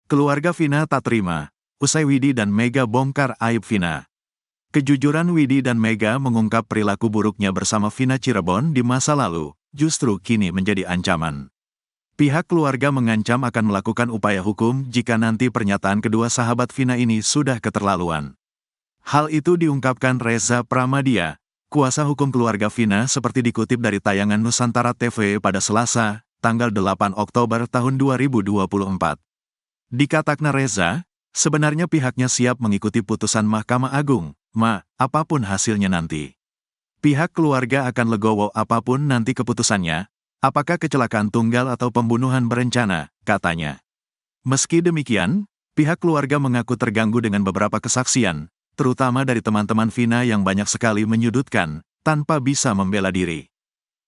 Keluarga Vina tak terima, usai Widi dan Mega bongkar aib Vina. Kejujuran Widi dan Mega mengungkap perilaku buruknya bersama Vina Cirebon di masa lalu, justru kini menjadi ancaman. Pihak keluarga mengancam akan melakukan upaya hukum jika nanti pernyataan kedua sahabat Vina ini sudah keterlaluan. Hal itu diungkapkan Reza Pramadia, kuasa hukum keluarga Vina seperti dikutip dari tayangan Nusantara TV pada Selasa, tanggal 8 Oktober tahun 2024. Dikatakna Reza, sebenarnya pihaknya siap mengikuti putusan Mahkamah Agung, apapun hasilnya nanti. Pihak keluarga akan legowo apapun nanti keputusannya, apakah kecelakaan tunggal atau pembunuhan berencana, katanya. Meski demikian, pihak keluarga mengaku terganggu dengan beberapa kesaksian, terutama dari teman-teman Vina yang banyak sekali menyudutkan, tanpa bisa membela diri.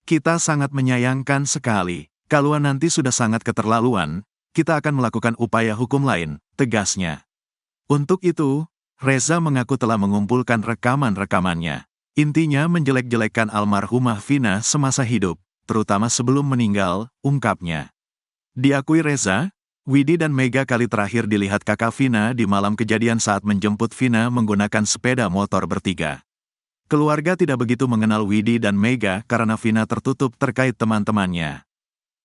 Kita sangat menyayangkan sekali, kalau nanti sudah sangat keterlaluan, kita akan melakukan upaya hukum lain, tegasnya. Untuk itu, Reza mengaku telah mengumpulkan rekaman-rekamannya. Intinya menjelek-jelekkan almarhumah Vina semasa hidup, terutama sebelum meninggal, ungkapnya. Diakui Reza, Widi dan Mega kali terakhir dilihat kakak Vina di malam kejadian saat menjemput Vina menggunakan sepeda motor bertiga. Keluarga tidak begitu mengenal Widi dan Mega karena Vina tertutup terkait teman-temannya.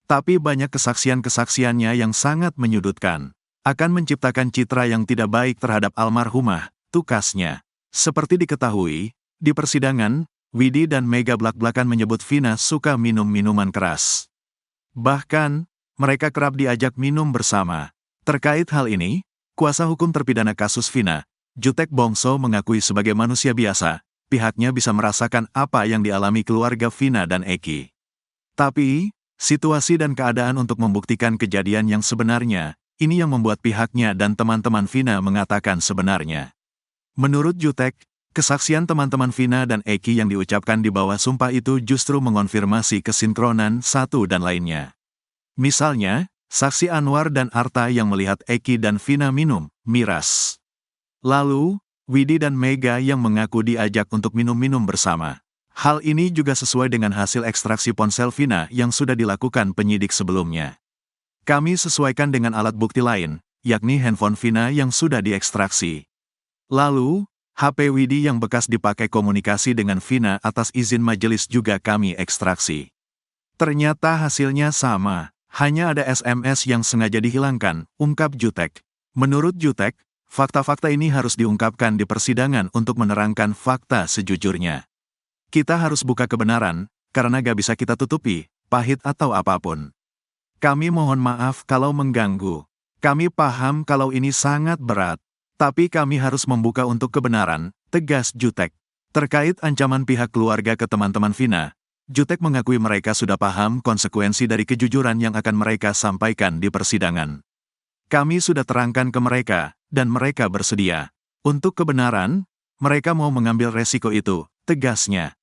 Tapi banyak kesaksian-kesaksiannya yang sangat menyudutkan, akan menciptakan citra yang tidak baik terhadap almarhumah, tukasnya. Seperti diketahui, di persidangan, Widi dan Mega blak-blakan menyebut Vina suka minum minuman keras. Bahkan, mereka kerap diajak minum bersama. Terkait hal ini, kuasa hukum terpidana kasus Vina, Jutek Bongso mengakui sebagai manusia biasa, pihaknya bisa merasakan apa yang dialami keluarga Vina dan Eki. Tapi, situasi dan keadaan untuk membuktikan kejadian yang sebenarnya, ini yang membuat pihaknya dan teman-teman Vina mengatakan sebenarnya. Menurut Jutek, kesaksian teman-teman Vina dan Eki yang diucapkan di bawah sumpah itu justru mengonfirmasi kesinkronan satu dan lainnya. Misalnya, saksi Anwar dan Arta yang melihat Eki dan Vina minum miras. Lalu, Widi dan Mega yang mengaku diajak untuk minum-minum bersama. Hal ini juga sesuai dengan hasil ekstraksi ponsel Vina yang sudah dilakukan penyidik sebelumnya. Kami sesuaikan dengan alat bukti lain, yakni handphone Vina yang sudah diekstraksi. Lalu, HP Widi yang bekas dipakai komunikasi dengan Vina atas izin majelis juga kami ekstraksi. Ternyata hasilnya sama, hanya ada SMS yang sengaja dihilangkan, ungkap Jutek. Menurut Jutek, fakta-fakta ini harus diungkapkan di persidangan untuk menerangkan fakta sejujurnya. Kita harus buka kebenaran, karena gak bisa kita tutupi, pahit atau apapun. Kami mohon maaf kalau mengganggu. Kami paham kalau ini sangat berat. Tapi kami harus membuka untuk kebenaran, tegas Jutek. Terkait ancaman pihak keluarga ke teman-teman Vina, Jutek mengakui mereka sudah paham konsekuensi dari kejujuran yang akan mereka sampaikan di persidangan. Kami sudah terangkan ke mereka, dan mereka bersedia. Untuk kebenaran, mereka mau mengambil resiko itu, tegasnya.